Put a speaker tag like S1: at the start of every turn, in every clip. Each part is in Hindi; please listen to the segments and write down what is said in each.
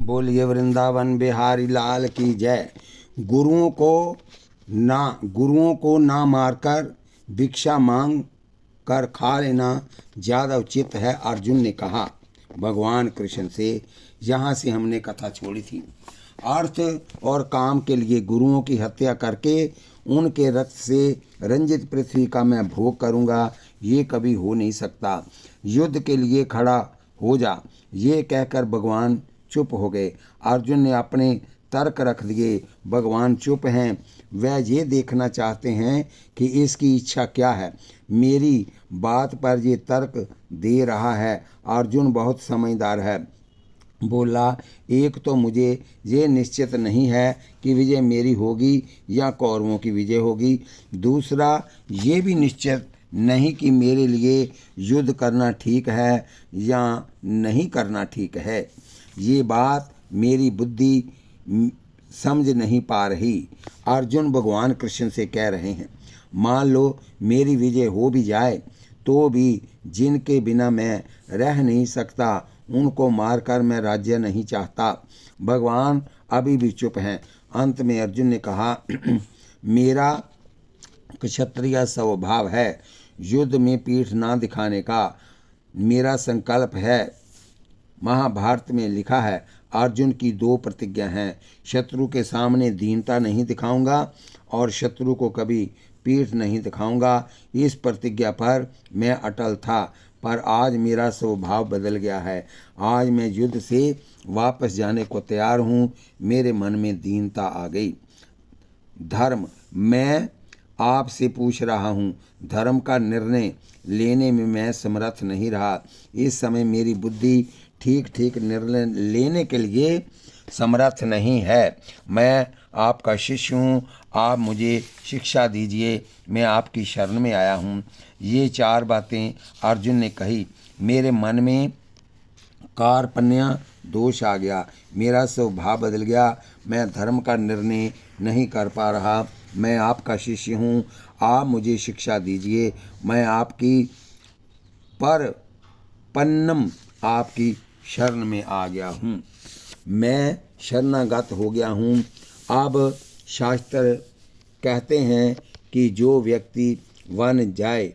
S1: बोलिए वृंदावन बिहारी लाल की जय। गुरुओं को ना मारकर भिक्षा मांग कर खा लेना ज़्यादा उचित है, अर्जुन ने कहा भगवान कृष्ण से। यहाँ से हमने कथा छोड़ी थी। अर्थ और काम के लिए गुरुओं की हत्या करके उनके रक्त से रंजित पृथ्वी का मैं भोग करूँगा, ये कभी हो नहीं सकता। युद्ध के लिए खड़ा हो जा, ये कहकर भगवान चुप हो गए। अर्जुन ने अपने तर्क रख दिए। भगवान चुप हैं, वह ये देखना चाहते हैं कि इसकी इच्छा क्या है। मेरी बात पर ये तर्क दे रहा है। अर्जुन बहुत समझदार है। बोला, एक तो मुझे ये निश्चित नहीं है कि विजय मेरी होगी या कौरवों की विजय होगी। दूसरा, ये भी निश्चित नहीं कि मेरे लिए युद्ध करना ठीक है या नहीं करना ठीक है। ये बात मेरी बुद्धि समझ नहीं पा रही। अर्जुन भगवान कृष्ण से कह रहे हैं, मान लो मेरी विजय हो भी जाए तो भी जिनके बिना मैं रह नहीं सकता उनको मारकर मैं राज्य नहीं चाहता। भगवान अभी भी चुप हैं। अंत में अर्जुन ने कहा, मेरा क्षत्रिय स्वभाव है, युद्ध में पीठ ना दिखाने का मेरा संकल्प है। महाभारत में लिखा है, अर्जुन की 2 प्रतिज्ञा हैं, शत्रु के सामने दीनता नहीं दिखाऊंगा और शत्रु को कभी पीठ नहीं दिखाऊंगा। इस प्रतिज्ञा पर मैं अटल था, पर आज मेरा स्वभाव बदल गया है। आज मैं युद्ध से वापस जाने को तैयार हूँ। मेरे मन में दीनता आ गई। धर्म, मैं आपसे पूछ रहा हूँ, धर्म का निर्णय लेने में मैं समर्थ नहीं रहा। इस समय मेरी बुद्धि ठीक ठीक निर्णय लेने के लिए समर्थ नहीं है। मैं आपका शिष्य हूँ, आप मुझे शिक्षा दीजिए, मैं आपकी शरण में आया हूँ। ये 4 बातें अर्जुन ने कही। मेरे मन में कार्पण्य दोष आ गया, मेरा स्वभाव बदल गया, मैं धर्म का निर्णय नहीं कर पा रहा। मैं आपका शिष्य हूँ, आप मुझे शिक्षा दीजिए। मैं आपकी परपन्नम आपकी शरण में आ गया हूँ। मैं शरणागत हो गया हूँ। अब शास्त्र कहते हैं कि जो व्यक्ति वन जाए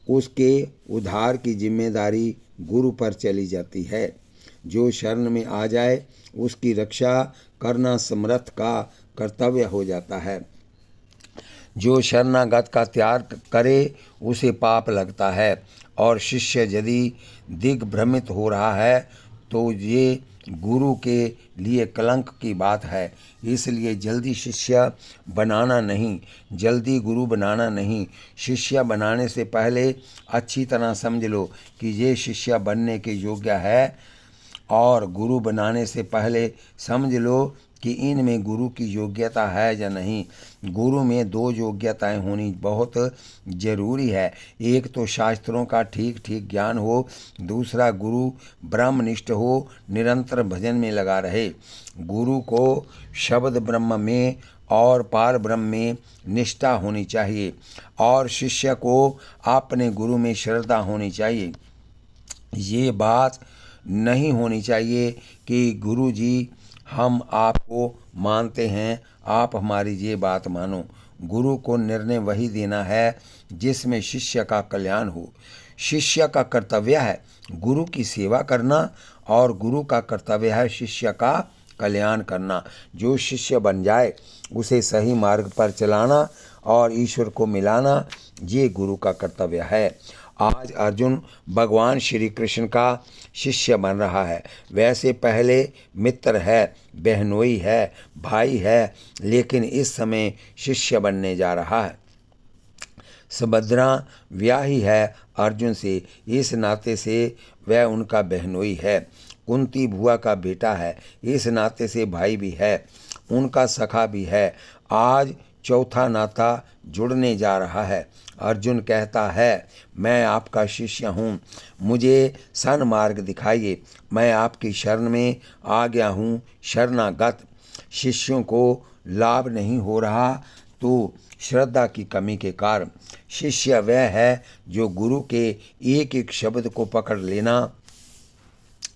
S1: उसके उद्धार की जिम्मेदारी गुरु पर चली जाती है। जो शरण में आ जाए उसकी रक्षा करना समर्थ का कर्तव्य हो जाता है। जो शरणागत का त्याग करे उसे पाप लगता है, और शिष्य यदि दिग्भ्रमित हो रहा है तो ये गुरु के लिए कलंक की बात है। इसलिए जल्दी शिष्य बनाना नहीं, जल्दी गुरु बनाना नहीं। शिष्य बनाने से पहले अच्छी तरह समझ लो कि ये शिष्य बनने के योग्य है, और गुरु बनाने से पहले समझ लो कि इनमें गुरु की योग्यता है या नहीं। गुरु में 2 योग्यताएं होनी बहुत जरूरी है। एक तो शास्त्रों का ठीक ठीक ज्ञान हो, दूसरा गुरु ब्रह्मनिष्ठ हो, निरंतर भजन में लगा रहे। गुरु को शब्द ब्रह्म में और पार ब्रह्म में निष्ठा होनी चाहिए, और शिष्य को अपने गुरु में श्रद्धा होनी चाहिए। ये बात नहीं होनी चाहिए कि गुरु जी हम आपको मानते हैं, आप हमारी ये बात मानो। गुरु को निर्णय वही देना है जिसमें शिष्य का कल्याण हो। शिष्य का कर्तव्य है गुरु की सेवा करना, और गुरु का कर्तव्य है शिष्य का कल्याण करना। जो शिष्य बन जाए उसे सही मार्ग पर चलाना और ईश्वर को मिलाना, ये गुरु का कर्तव्य है। आज अर्जुन भगवान श्री कृष्ण का शिष्य बन रहा है। वैसे पहले मित्र है, बहनोई है, भाई है, लेकिन इस समय शिष्य बनने जा रहा है। सुभद्रा ब्याही है अर्जुन से, इस नाते से वह उनका बहनोई है। कुंती बुआ का बेटा है, इस नाते से भाई भी है, उनका सखा भी है। आज चौथा नाता जुड़ने जा रहा है। अर्जुन कहता है, मैं आपका शिष्य हूँ, मुझे सन्मार्ग दिखाइए। मैं आपकी शरण में आ गया हूँ। शरणागत शिष्यों को लाभ नहीं हो रहा तो श्रद्धा की कमी के कारण। शिष्य वह है जो गुरु के एक एक शब्द को पकड़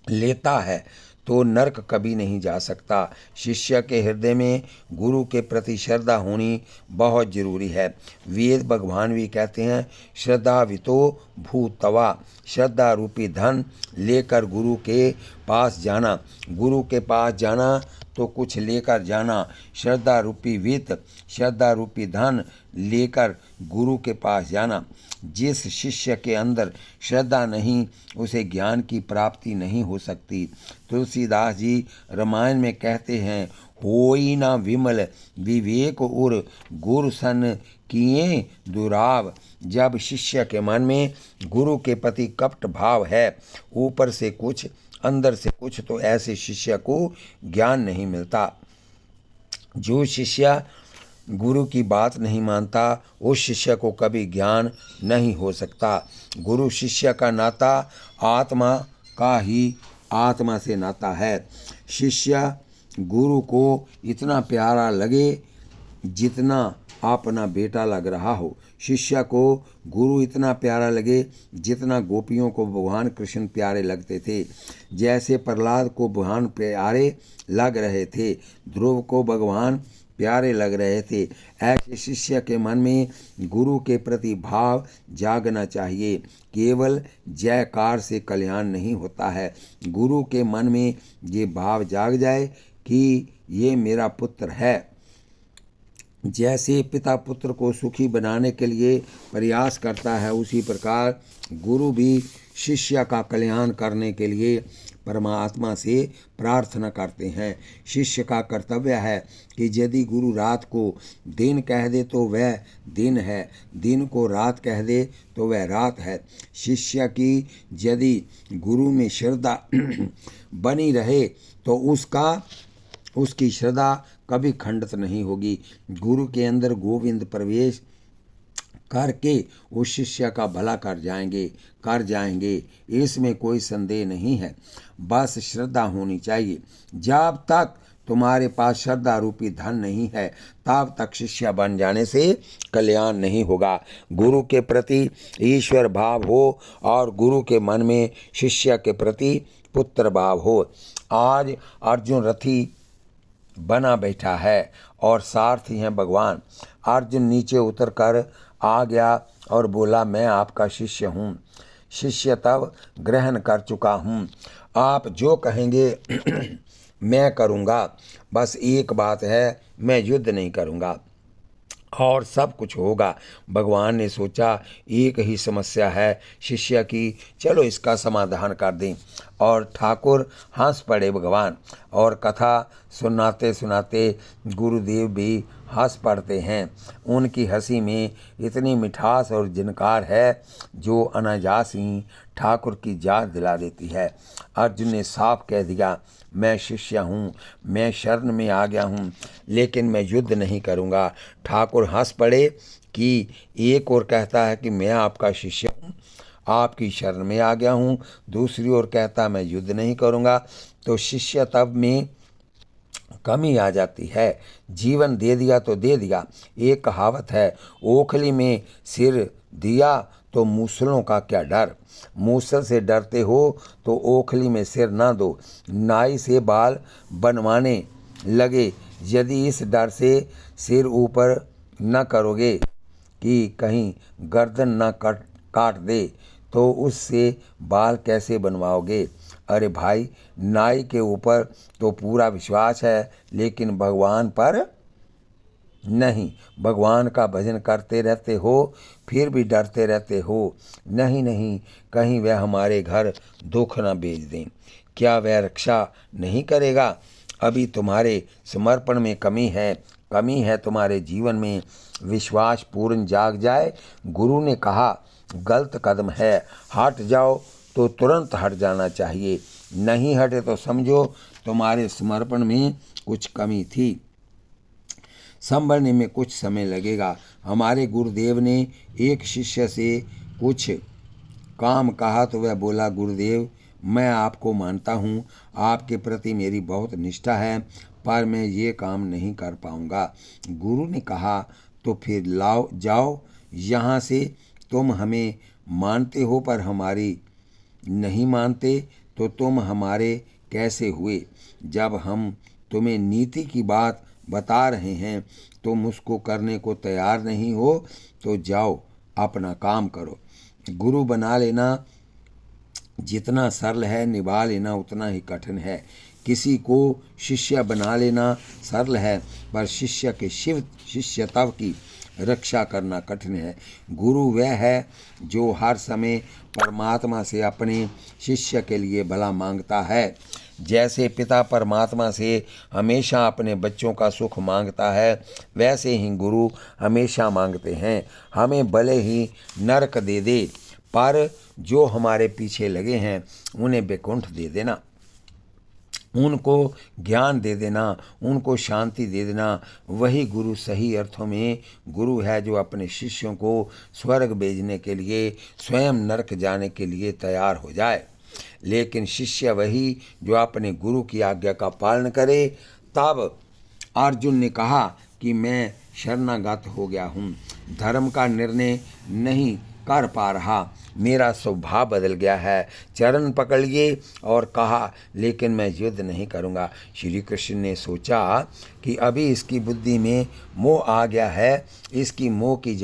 S1: लेता है तो नरक कभी नहीं जा सकता। शिष्य के हृदय में गुरु के प्रति श्रद्धा होनी बहुत जरूरी है। वेद भगवान भी कहते हैं, श्रद्धावितो भूतवा, श्रद्धा रूपी धन लेकर गुरु के पास जाना। गुरु के पास जाना तो कुछ लेकर जाना। श्रद्धा रूपी वित्त, श्रद्धा रूपी धन लेकर गुरु के पास जाना। जिस शिष्य के अंदर श्रद्धा नहीं, उसे ज्ञान की प्राप्ति नहीं हो सकती। तुलसीदास जी रामायण में कहते हैं, होई ना विमल विवेक उर गुरु सन किए दुराव। जब शिष्य के मन में गुरु के प्रति कपट भाव है, ऊपर से कुछ अंदर से कुछ, तो ऐसे शिष्य को ज्ञान नहीं मिलता। जो शिष्य गुरु की बात नहीं मानता, उस शिष्य को कभी ज्ञान नहीं हो सकता। गुरु शिष्य का नाता आत्मा का ही आत्मा से नाता है। शिष्य गुरु को इतना प्यारा लगे जितना अपना बेटा लग रहा हो। शिष्य को गुरु इतना प्यारा लगे जितना गोपियों को भगवान कृष्ण प्यारे लगते थे। जैसे प्रहलाद को भगवान प्यारे लग रहे थे, ध्रुव को भगवान प्यारे लग रहे थे, ऐसे शिष्य के मन में गुरु के प्रति भाव जागना चाहिए। केवल जयकार से कल्याण नहीं होता है। गुरु के मन में ये भाव जाग जाए कि ये मेरा पुत्र है। जैसे पिता पुत्र को सुखी बनाने के लिए प्रयास करता है, उसी प्रकार गुरु भी शिष्य का कल्याण करने के लिए परमात्मा से प्रार्थना करते हैं। शिष्य का कर्तव्य है कि यदि गुरु रात को दिन कह दे तो वह दिन है, दिन को रात कह दे तो वह रात है। शिष्य की यदि गुरु में श्रद्धा बनी रहे तो उसकी श्रद्धा कभी खंडित नहीं होगी। गुरु के अंदर गोविंद प्रवेश करके उस शिष्य का भला कर जाएंगे, इसमें कोई संदेह नहीं है। बस श्रद्धा होनी चाहिए। जब तक तुम्हारे पास श्रद्धा रूपी धन नहीं है, तब तक शिष्य बन जाने से कल्याण नहीं होगा। गुरु के प्रति ईश्वर भाव हो और गुरु के मन में शिष्य के प्रति पुत्र भाव हो। आज अर्जुन रथी बना बैठा है और सारथी हैं भगवान। अर्जुन नीचे उतर कर आ गया और बोला, मैं आपका शिष्य हूँ, शिष्य तब ग्रहण कर चुका हूँ, आप जो कहेंगे मैं करूँगा। बस एक बात है, मैं युद्ध नहीं करूँगा और सब कुछ होगा। भगवान ने सोचा एक ही समस्या है शिष्य की, चलो इसका समाधान कर दें। और ठाकुर हंस पड़े भगवान, और कथा सुनाते सुनाते गुरुदेव भी हंस पड़ते हैं। उनकी हंसी में इतनी मिठास और जिनकार है जो अनायास ही ठाकुर की याद दिला देती है। अर्जुन ने साफ कह दिया, मैं शिष्य हूँ, मैं शरण में आ गया हूँ, लेकिन मैं युद्ध नहीं करूँगा। ठाकुर हंस पड़े कि एक और कहता है कि मैं आपका शिष्य हूँ, आपकी शरण में आ गया हूँ, दूसरी ओर कहता मैं युद्ध नहीं करूँगा। तो शिष्य तब में कमी आ जाती है। जीवन दे दिया तो दे दिया। एक कहावत है, ओखली में सिर दिया तो मूसलों का क्या डर। मूसल से डरते हो तो ओखली में सिर ना दो। नाई से बाल बनवाने लगे, यदि इस डर से सिर ऊपर न करोगे कि कहीं गर्दन ना काट दे, तो उससे बाल कैसे बनवाओगे। अरे भाई, नाई के ऊपर तो पूरा विश्वास है, लेकिन भगवान पर नहीं। भगवान का भजन करते रहते हो, फिर भी डरते रहते हो, नहीं कहीं वह हमारे घर दुख न भेज दें। क्या वह रक्षा नहीं करेगा। अभी तुम्हारे समर्पण में कमी है तुम्हारे जीवन में विश्वास पूर्ण जाग जाए। गुरु ने कहा गलत कदम है, हट जाओ तो तुरंत हट जाना चाहिए, नहीं हटे तो समझो तुम्हारे समर्पण में कुछ कमी थी, संभलने में कुछ समय लगेगा। हमारे गुरुदेव ने एक शिष्य से कुछ काम कहा तो वह बोला, गुरुदेव मैं आपको मानता हूँ, आपके प्रति मेरी बहुत निष्ठा है, पर मैं ये काम नहीं कर पाऊँगा। गुरु ने कहा तो फिर जाओ यहाँ से, तुम हमें मानते हो पर हमारी नहीं मानते, तो तुम हमारे कैसे हुए? जब हम तुम्हें नीति की बात बता रहे हैं तुम उसको करने को तैयार नहीं हो, तो जाओ अपना काम करो। गुरु बना लेना जितना सरल है, निभा लेना उतना ही कठिन है। किसी को शिष्य बना लेना सरल है, पर शिष्य के शिष्यत्व की रक्षा करना कठिन है। गुरु वह है जो हर समय परमात्मा से अपने शिष्य के लिए भला मांगता है। जैसे पिता परमात्मा से हमेशा अपने बच्चों का सुख मांगता है, वैसे ही गुरु हमेशा मांगते हैं हमें भले ही नरक दे दे, पर जो हमारे पीछे लगे हैं उन्हें वैकुंठ दे देना, उनको ज्ञान दे देना, उनको शांति दे देना। वही गुरु सही अर्थों में गुरु है, जो अपने शिष्यों को स्वर्ग भेजने के लिए स्वयं नरक जाने के लिए तैयार हो जाए। लेकिन शिष्य वही जो अपने गुरु की आज्ञा का पालन करे। तब अर्जुन ने कहा कि मैं शरणागत हो गया हूँ, धर्म का निर्णय नहीं कर पा रहा, मेरा स्वभाव बदल गया है। चरण पकड़ लिए और कहा, लेकिन मैं युद्ध नहीं करूँगा। श्री कृष्ण ने सोचा कि अभी इसकी बुद्धि में मोह आ गया है, इसकी मोह की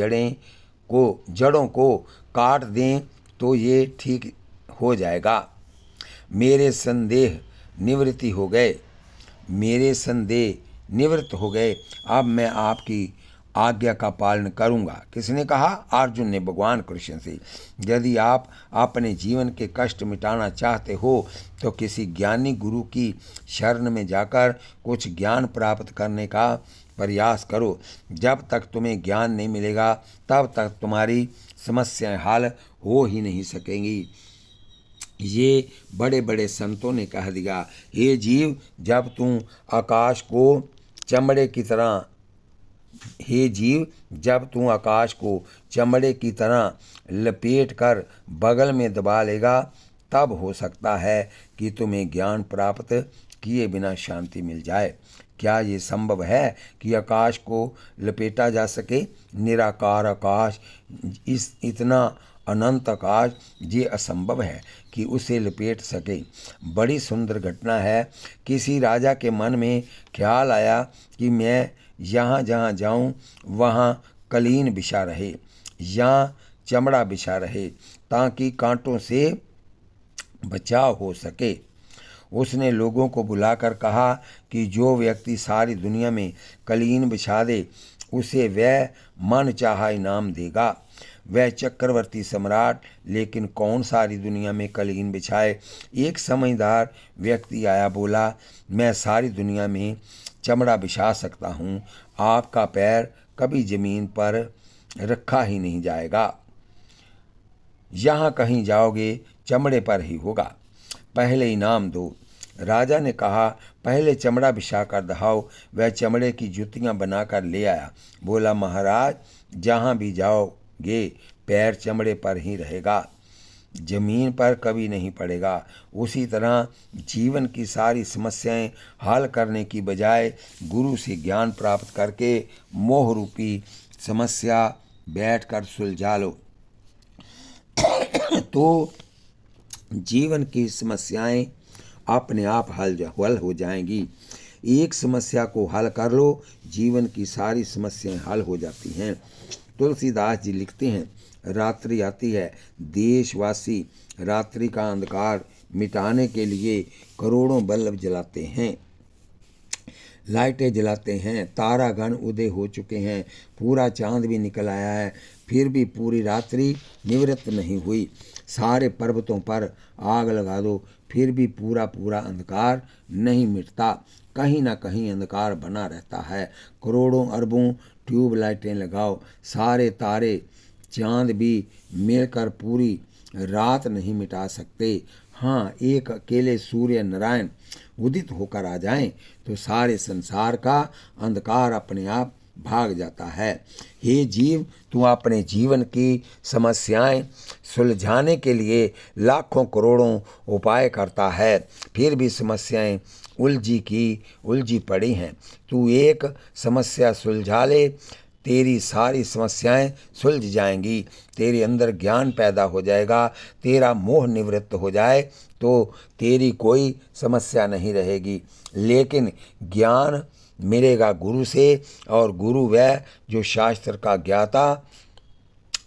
S1: जड़ों को काट दें तो ये ठीक हो जाएगा। मेरे संदेह निवृत्त हो गए। अब मैं आपकी आज्ञा का पालन करूंगा। किसने कहा? अर्जुन ने भगवान कृष्ण से। यदि आप अपने जीवन के कष्ट मिटाना चाहते हो तो किसी ज्ञानी गुरु की शरण में जाकर कुछ ज्ञान प्राप्त करने का प्रयास करो। जब तक तुम्हें ज्ञान नहीं मिलेगा तब तक तुम्हारी समस्याएं हल हो ही नहीं सकेंगी। ये बड़े बड़े संतों ने कह दिया, हे जीव, जब तू आकाश को चमड़े की तरह लपेट कर बगल में दबा लेगा, तब हो सकता है कि तुम्हें ज्ञान प्राप्त किए बिना शांति मिल जाए। क्या ये संभव है कि आकाश को लपेटा जा सके? निराकार आकाश, इतना अनंत आकाश, ये असंभव है कि उसे लपेट सके। बड़ी सुंदर घटना है। किसी राजा के मन में ख्याल आया कि मैं यहाँ जहाँ जाऊँ वहाँ कालीन बिछा रहे या चमड़ा बिछा रहे, ताकि कांटों से बचाव हो सके। उसने लोगों को बुलाकर कहा कि जो व्यक्ति सारी दुनिया में कालीन बिछा दे उसे वह मन चाहा इनाम देगा। वह चक्रवर्ती सम्राट, लेकिन कौन सारी दुनिया में कालीन बिछाए? एक समझदार व्यक्ति आया, बोला, मैं सारी दुनिया में चमड़ा बिछा सकता हूँ, आपका पैर कभी जमीन पर रखा ही नहीं जाएगा, यहाँ कहीं जाओगे चमड़े पर ही होगा, पहले इनाम दो। राजा ने कहा, पहले चमड़ा बिछा कर दिखाओ। वह चमड़े की जूतियाँ बनाकर ले आया। बोला, महाराज, जहाँ भी जाओगे पैर चमड़े पर ही रहेगा, जमीन पर कभी नहीं पड़ेगा। उसी तरह जीवन की सारी समस्याएं हल करने की बजाय गुरु से ज्ञान प्राप्त करके मोह रूपी समस्या बैठकर सुलझा लो तो जीवन की समस्याएं अपने आप हल हो जाएंगी। एक समस्या को हल कर लो, जीवन की सारी समस्याएं हल हो जाती हैं। तुलसीदास जी लिखते हैं, रात्रि आती है, देशवासी रात्रि का अंधकार मिटाने के लिए करोड़ों बल्ब जलाते हैं, लाइटें जलाते हैं, तारागण उदय हो चुके हैं, पूरा चांद भी निकल आया है, फिर भी पूरी रात्रि निवृत्त नहीं हुई। सारे पर्वतों पर आग लगा दो, फिर भी पूरा अंधकार नहीं मिटता, कहीं ना कहीं अंधकार बना रहता है। करोड़ों अरबों ट्यूबलाइटें लगाओ, सारे तारे चांद भी मिलकर पूरी रात नहीं मिटा सकते। हाँ, एक अकेले सूर्य नारायण उदित होकर आ जाएं तो सारे संसार का अंधकार अपने आप भाग जाता है। हे जीव, तू अपने जीवन की समस्याएं सुलझाने के लिए लाखों करोड़ों उपाय करता है, फिर भी समस्याएं उलझी पड़ी हैं। तू एक समस्या सुलझा ले, तेरी सारी समस्याएं सुलझ जाएंगी, तेरे अंदर ज्ञान पैदा हो जाएगा, तेरा मोह निवृत्त हो जाए तो तेरी कोई समस्या नहीं रहेगी। लेकिन ज्ञान मिलेगा गुरु से, और गुरु वह जो शास्त्र का ज्ञाता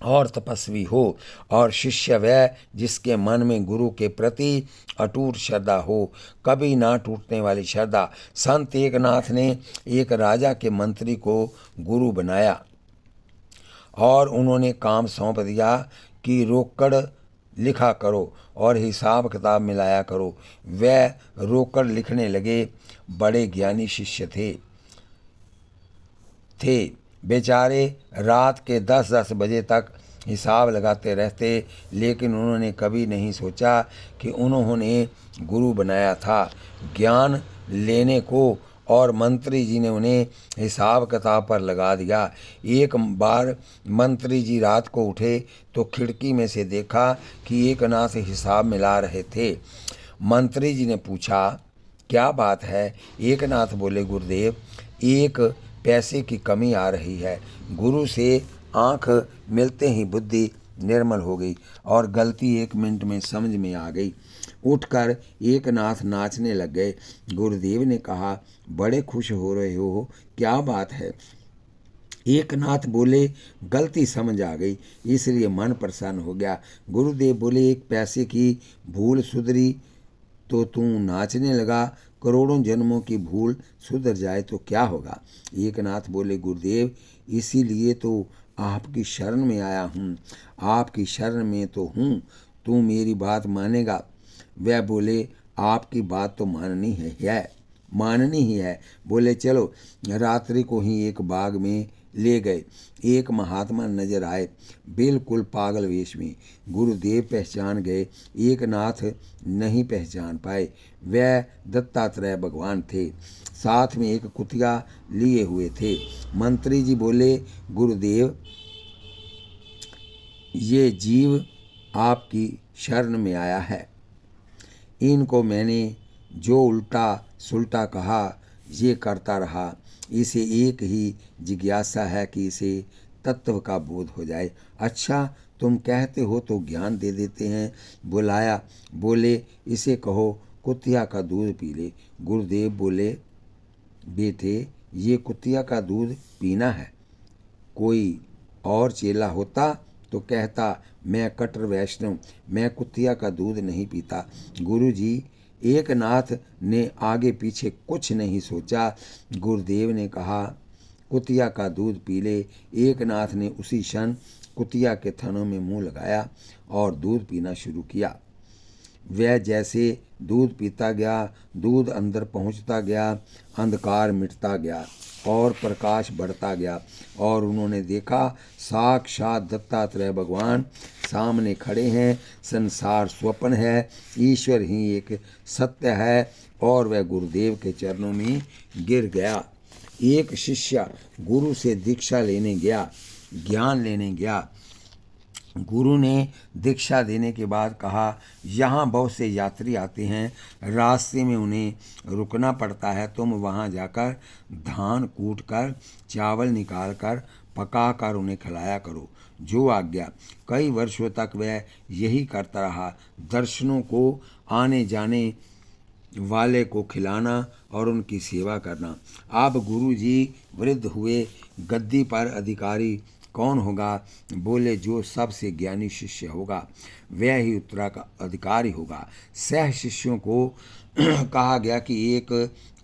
S1: और तपस्वी हो, और शिष्य वह जिसके मन में गुरु के प्रति अटूट श्रद्धा हो, कभी ना टूटने वाली श्रद्धा। संत एकनाथ ने एक राजा के मंत्री को गुरु बनाया और उन्होंने काम सौंप दिया कि रोकड़ लिखा करो और हिसाब किताब मिलाया करो। वह रोकड़ लिखने लगे। बड़े ज्ञानी शिष्य थे बेचारे रात के 10-10 बजे तक हिसाब लगाते रहते, लेकिन उन्होंने कभी नहीं सोचा कि उन्होंने गुरु बनाया था ज्ञान लेने को, और मंत्री जी ने उन्हें हिसाब किताब पर लगा दिया। एक बार मंत्री जी रात को उठे तो खिड़की में से देखा कि एकनाथ हिसाब मिला रहे थे। मंत्री जी ने पूछा, क्या बात है? एकनाथ बोले, गुरुदेव, एक पैसे की कमी आ रही है। गुरु से आंख मिलते ही बुद्धि निर्मल हो गई और गलती 1 मिनट में समझ में आ गई। उठकर एकनाथ नाचने लग गए। गुरुदेव ने कहा, बड़े खुश हो रहे हो, क्या बात है? एकनाथ बोले, गलती समझ आ गई इसलिए मन प्रसन्न हो गया। गुरुदेव बोले, एक पैसे की भूल सुधरी तो तू नाचने लगा, करोड़ों जन्मों की भूल सुधर जाए तो क्या होगा? एकनाथ बोले, गुरुदेव, इसीलिए तो आपकी शरण में आया हूँ, आपकी शरण में तो हूँ, तू मेरी बात मानेगा? वह बोले, आपकी बात तो माननी ही है। बोले, चलो। रात्रि को ही एक बाग में ले गए। एक महात्मा नजर आए, बिल्कुल पागल वेश में। गुरुदेव पहचान गए, एकनाथ नहीं पहचान पाए। वह दत्तात्रेय भगवान थे, साथ में एक कुतिया लिए हुए थे। मंत्री जी बोले, गुरुदेव, ये जीव आपकी शरण में आया है। इनको मैंने जो उल्टा सुलटा कहा ये करता रहा। इसे एक ही जिज्ञासा है कि इसे तत्व का बोध हो जाए। अच्छा, तुम कहते हो तो ज्ञान दे देते हैं। बुलाया, बोले, इसे कहो कुतिया का दूध पी ले। गुरुदेव बोले, बेटे, ये कुतिया का दूध पीना है। कोई और चेला होता तो कहता, मैं कट्टर वैष्णव, मैं कुतिया का दूध नहीं पीता। गुरुजी, एकनाथ ने आगे पीछे कुछ नहीं सोचा। गुरुदेव ने कहा, कुतिया का दूध पी ले। एकनाथ ने उसी क्षण कुतिया के थनों में मुंह लगाया और दूध पीना शुरू किया। वह जैसे दूध पीता गया, दूध अंदर पहुंचता गया, अंधकार मिटता गया और प्रकाश बढ़ता गया, और उन्होंने देखा साक्षात दत्तात्रेय भगवान सामने खड़े हैं। संसार स्वप्न है, ईश्वर ही एक सत्य है, और वह गुरुदेव के चरणों में गिर गया। एक शिष्य गुरु से दीक्षा लेने गया, ज्ञान लेने गया। गुरु ने दीक्षा देने के बाद कहा, यहाँ बहुत से यात्री आते हैं, रास्ते में उन्हें रुकना पड़ता है। तुम वहाँ जाकर धान कूट कर, चावल निकाल कर, पका कर उन्हें खिलाया करो। जो आज्ञा। कई वर्षों तक वह यही करता रहा, दर्शनों को आने जाने वाले को खिलाना और उनकी सेवा करना। अब गुरु जी वृद्ध हुए, गद्दी पर अधिकारी कौन होगा? बोले, जो सबसे ज्ञानी शिष्य होगा वह ही उत्तराधिकारी होगा। सह शिष्यों को कहा गया कि एक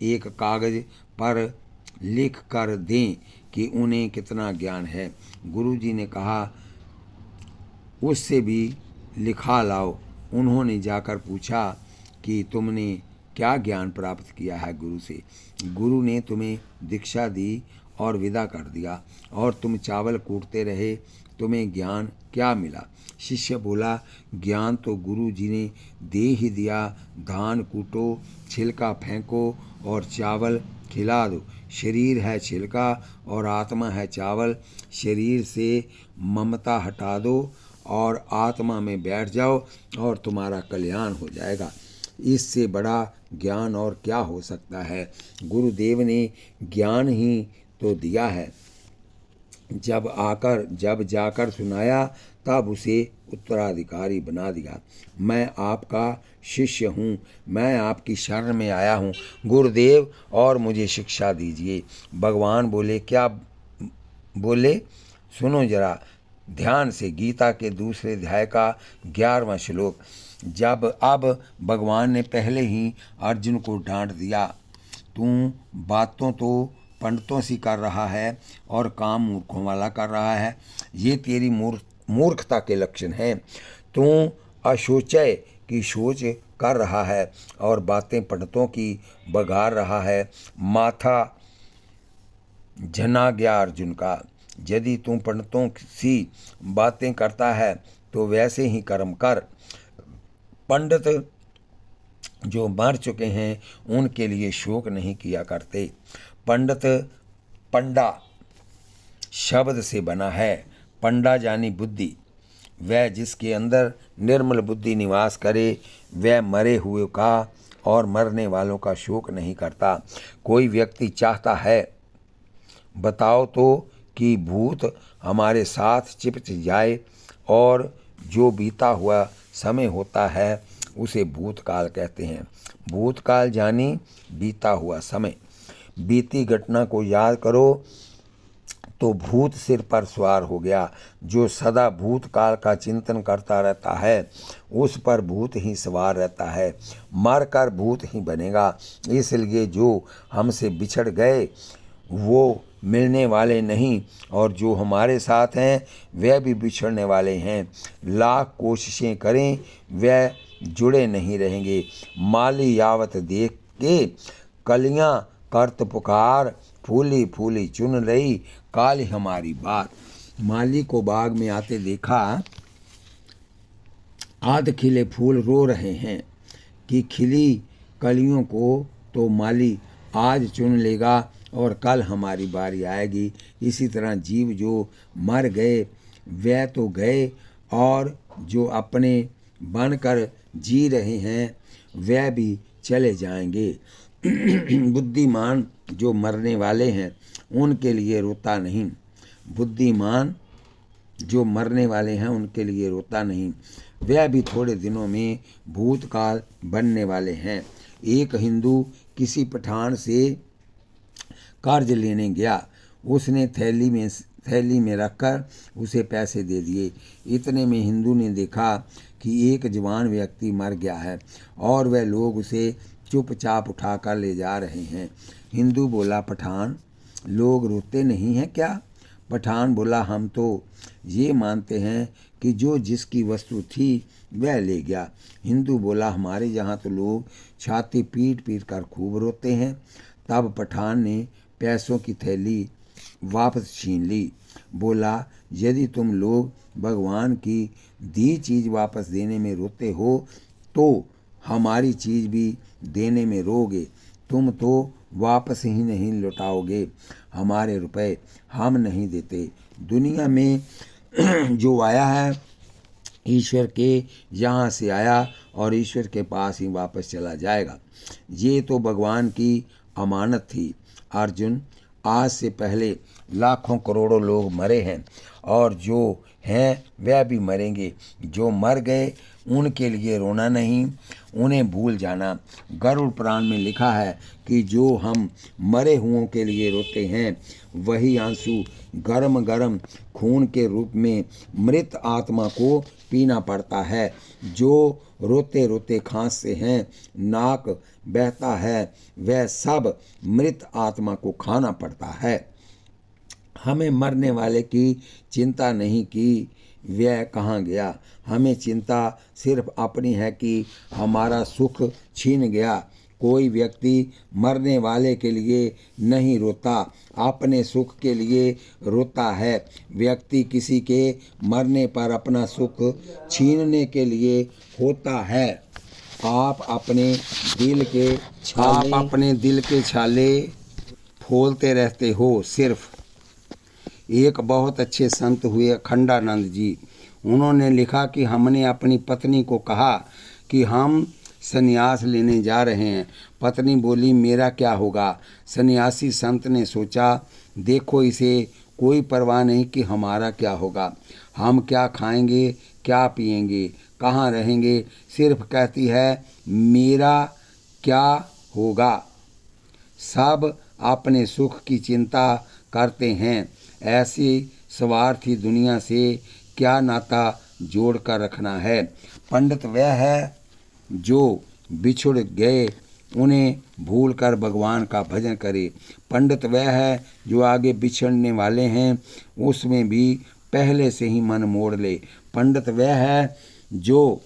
S1: एक कागज पर लिख कर दें कि उन्हें कितना ज्ञान है। गुरुजी ने कहा, उससे भी लिखा लाओ। उन्होंने जाकर पूछा कि तुमने क्या ज्ञान प्राप्त किया है गुरु से? गुरु ने तुम्हें दीक्षा दी और विदा कर दिया, और तुम चावल कूटते रहे, तुम्हें ज्ञान क्या मिला? शिष्य बोला, ज्ञान तो गुरु जी ने दे ही दिया। धान कूटो, छिलका फेंको और चावल खिला दो। शरीर है छिलका और आत्मा है चावल। शरीर से ममता हटा दो और आत्मा में बैठ जाओ और तुम्हारा कल्याण हो जाएगा। इससे बड़ा ज्ञान और क्या हो सकता है? गुरुदेव ने ज्ञान ही तो दिया है। जब जाकर सुनाया तब उसे उत्तराधिकारी बना दिया। मैं आपका शिष्य हूँ, मैं आपकी शरण में आया हूँ गुरुदेव, और मुझे शिक्षा दीजिए। भगवान बोले, क्या बोले? सुनो जरा ध्यान से, गीता के दूसरे अध्याय का 11वां श्लोक। जब अब भगवान ने पहले ही अर्जुन को डांट दिया, तू बातों तो पंडितों सी कर रहा है और काम मूर्खों वाला कर रहा है, ये तेरी मूर्खता के लक्षण हैं। तू अशोचय की सोच कर रहा है और बातें पंडितों की बघार रहा है। माथा झना गया अर्जुन का। यदि तू पंडितों सी बातें करता है तो वैसे ही कर्म कर। पंडित जो मर चुके हैं उनके लिए शोक नहीं किया करते। पंडित पंडा शब्द से बना है। पंडा यानी बुद्धि। वह जिसके अंदर निर्मल बुद्धि निवास करे वह मरे हुए का और मरने वालों का शोक नहीं करता। कोई व्यक्ति चाहता है, बताओ तो, कि भूत हमारे साथ चिपच जाए, और जो बीता हुआ समय होता है उसे भूतकाल कहते हैं। भूतकाल यानी बीता हुआ समय। बीती घटना को याद करो तो भूत सिर पर सवार हो गया। जो सदा भूतकाल का चिंतन करता रहता है उस पर भूत ही सवार रहता है, मर कर भूत ही बनेगा। इसलिए जो हमसे बिछड़ गए वो मिलने वाले नहीं, और जो हमारे साथ हैं वह भी बिछड़ने वाले हैं। लाख कोशिशें करें वह जुड़े नहीं रहेंगे। माली यावत देख के कलियां करत पुकार, फूली फूली चुन रही काली हमारी बात। माली को बाग में आते देखा, आध खिले फूल रो रहे हैं कि खिली कलियों को तो माली आज चुन लेगा और कल हमारी बारी आएगी। इसी तरह जीव जो मर गए वह तो गए, और जो अपने बनकर जी रहे हैं वह भी चले जाएंगे। बुद्धिमान जो मरने वाले हैं उनके लिए रोता नहीं। बुद्धिमान जो मरने वाले हैं उनके लिए रोता नहीं, वह भी थोड़े दिनों में भूतकाल बनने वाले हैं। एक हिंदू किसी पठान से कर्ज लेने गया। उसने थैली में रखकर उसे पैसे दे दिए। इतने में हिंदू ने देखा कि एक जवान व्यक्ति मर गया है और वह लोग उसे चुपचाप उठाकर ले जा रहे हैं। हिंदू बोला, पठान, लोग रोते नहीं हैं क्या? पठान बोला, हम तो ये मानते हैं कि जो जिसकी वस्तु थी वह ले गया। हिंदू बोला, हमारे यहाँ तो लोग छाती पीट पीट कर खूब रोते हैं। तब पठान ने पैसों की थैली वापस छीन ली। बोला, यदि तुम लोग भगवान की दी चीज़ वापस देने में रोते हो तो हमारी चीज़ भी देने में रोगे। तुम तो वापस ही नहीं लौटाओगे हमारे रुपए, हम नहीं देते। दुनिया में जो आया है ईश्वर के यहाँ से आया और ईश्वर के पास ही वापस चला जाएगा। ये तो भगवान की अमानत थी। अर्जुन, आज से पहले लाखों करोड़ों लोग मरे हैं और जो हैं वह भी मरेंगे। जो मर गए उनके लिए रोना नहीं, उन्हें भूल जाना। गरुड़ पुराण में लिखा है कि जो हम मरे हुओं के लिए रोते हैं वही आंसू गरम गरम खून के रूप में मृत आत्मा को पीना पड़ता है। जो रोते रोते खांसते हैं, नाक बहता है, वह सब मृत आत्मा को खाना पड़ता है। हमें मरने वाले की चिंता नहीं कि वह कहाँ गया, हमें चिंता सिर्फ अपनी है कि हमारा सुख छीन गया। कोई व्यक्ति मरने वाले के लिए नहीं रोता, अपने सुख के लिए रोता है। व्यक्ति किसी के मरने पर अपना सुख छीनने के लिए होता है। आप अपने दिल के छाले फोलते रहते हो। सिर्फ एक बहुत अच्छे संत हुए अखंडानंद जी, उन्होंने लिखा कि हमने अपनी पत्नी को कहा कि हम सन्यास लेने जा रहे हैं। पत्नी बोली, मेरा क्या होगा? सन्यासी संत ने सोचा, देखो इसे कोई परवाह नहीं कि हमारा क्या होगा, हम क्या खाएंगे, क्या पिएंगे, कहाँ रहेंगे। सिर्फ कहती है मेरा क्या होगा। सब अपने सुख की चिंता करते हैं। ऐसी स्वार्थी दुनिया से क्या नाता जोड़ कर रखना है। पंडित वह है जो बिछुड़ गए उन्हें भूल कर भगवान का भजन करे। पंडित वह है जो आगे बिछड़ने वाले हैं उसमें भी पहले से ही मन मोड़ ले। पंडित वह है जो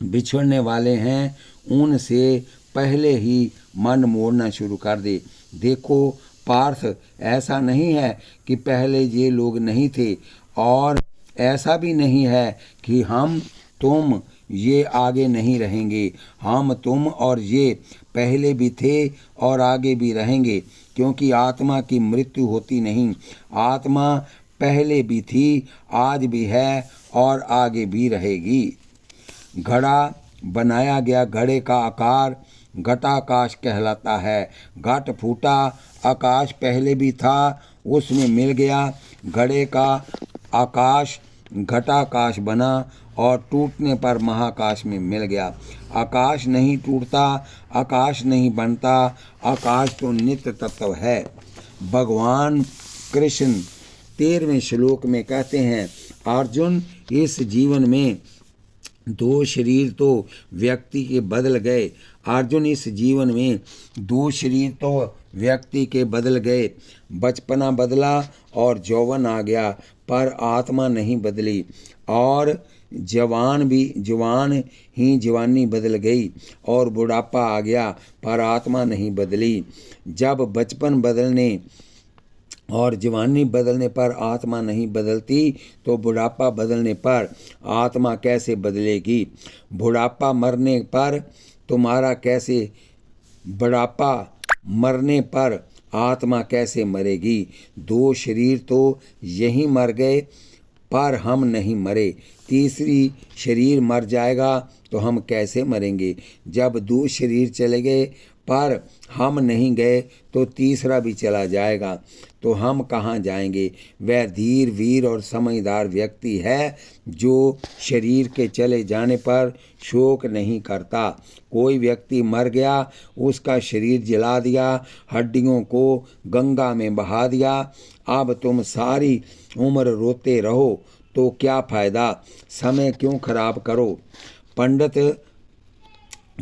S1: बिछड़ने वाले हैं उनसे पहले ही मन मोड़ना शुरू कर दे। देखो पार्थ, ऐसा नहीं है कि पहले ये लोग नहीं थे और ऐसा भी नहीं है कि हम तुम ये आगे नहीं रहेंगे। हम तुम और ये पहले भी थे और आगे भी रहेंगे, क्योंकि आत्मा की मृत्यु होती नहीं। आत्मा पहले भी थी, आज भी है और आगे भी रहेगी। घड़ा बनाया गया घड़े का आकार घटाकाश कहलाता है। घट फूटा, आकाश पहले भी था, उसमें मिल गया। घड़े का आकाश घटाकाश बना और टूटने पर महाकाश में मिल गया। आकाश नहीं टूटता, आकाश नहीं बनता, आकाश तो नित्य तत्व है। भगवान कृष्ण 13वें श्लोक में कहते हैं, अर्जुन इस जीवन में 2 शरीर तो व्यक्ति के बदल गए। अर्जुन इस जीवन में 2 शरीर तो व्यक्ति के बदल गए। बचपना बदला और यौवन आ गया, पर आत्मा नहीं बदली। और जवान ही जवानी बदल गई और बुढ़ापा आ गया, पर आत्मा नहीं बदली। जब बचपन बदलने और जवानी बदलने पर आत्मा नहीं बदलती तो बुढ़ापा बदलने पर आत्मा कैसे बदलेगी। बुढ़ापा मरने पर तुम्हारा कैसे, बुढ़ापा मरने पर आत्मा कैसे मरेगी। 2 शरीर तो यहीं मर गए पर हम नहीं मरे। तीसरी शरीर मर जाएगा तो हम कैसे मरेंगे। जब 2 शरीर चले गए पर हम नहीं गए तो तीसरा भी चला जाएगा, तो हम कहाँ जाएंगे। वह धीर वीर और समझदार व्यक्ति है जो शरीर के चले जाने पर शोक नहीं करता। कोई व्यक्ति मर गया, उसका शरीर जला दिया, हड्डियों को गंगा में बहा दिया, अब तुम सारी उम्र रोते रहो तो क्या फ़ायदा, समय क्यों खराब करो। पंडित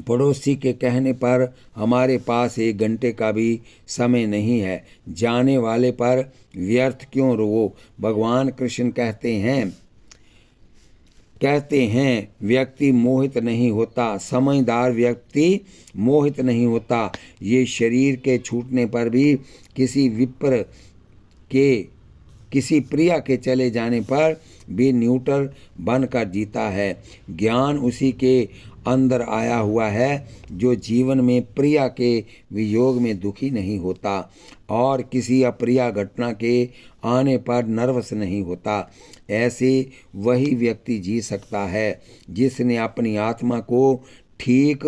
S1: पड़ोसी के कहने पर हमारे पास 1 घंटे का भी समय नहीं है, जाने वाले पर व्यर्थ क्यों रोवो। भगवान कृष्ण कहते हैं व्यक्ति मोहित नहीं होता, समझदार व्यक्ति मोहित नहीं होता। ये शरीर के छूटने पर भी किसी विप्र के, किसी प्रिया के चले जाने पर भी न्यूट्रल बनकर जीता है। ज्ञान उसी के अंदर आया हुआ है जो जीवन में प्रिया के वियोग में दुखी नहीं होता और किसी अप्रिय घटना के आने पर नर्वस नहीं होता। ऐसे वही व्यक्ति जी सकता है जिसने अपनी आत्मा को ठीक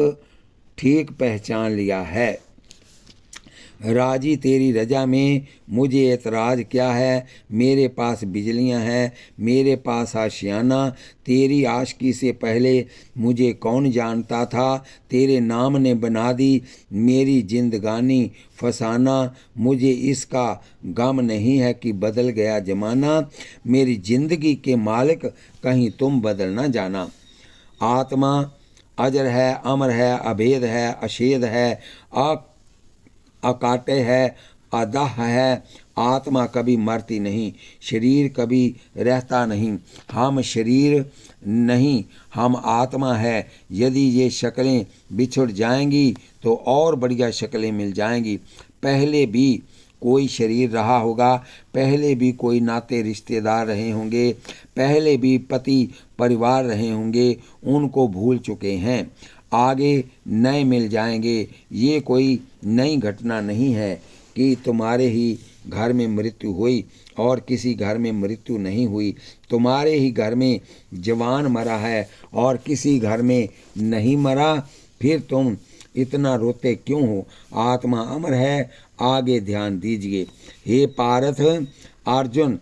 S1: पहचान लिया है। राजी तेरी रजा में मुझे एतराज़ क्या है। मेरे पास बिजलियां हैं, मेरे पास आशियाना। तेरी आशिकी से पहले मुझे कौन जानता था। तेरे नाम ने बना दी मेरी जिंदगानी फसाना। मुझे इसका गम नहीं है कि बदल गया ज़माना। मेरी जिंदगी के मालिक कहीं तुम बदल न जाना। आत्मा अजर है, अमर है, अभेद है, अशेद है, अकाटे है, अदाह है। आत्मा कभी मरती नहीं, शरीर कभी रहता नहीं। हम शरीर नहीं, हम आत्मा है। यदि ये शक्लें बिछुड़ जाएंगी तो और बढ़िया शक्लें मिल जाएंगी। पहले भी कोई शरीर रहा होगा, पहले भी कोई नाते रिश्तेदार रहे होंगे, पहले भी पति परिवार रहे होंगे, उनको भूल चुके हैं। आगे नए मिल जाएंगे। ये कोई नई घटना नहीं है कि तुम्हारे ही घर में मृत्यु हुई और किसी घर में मृत्यु नहीं हुई। तुम्हारे ही घर में जवान मरा है और किसी घर में नहीं मरा, फिर तुम इतना रोते क्यों हो। आत्मा अमर है, आगे ध्यान दीजिए। हे पार्थ, अर्जुन,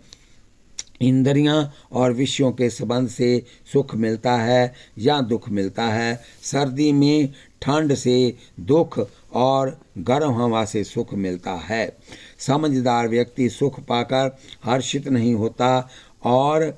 S1: इंद्रियां और विषयों के संबंध से सुख मिलता है या दुख मिलता है। सर्दी में ठंड से दुख और गर्म हवा से सुख मिलता है। समझदार व्यक्ति सुख पाकर हर्षित नहीं होता और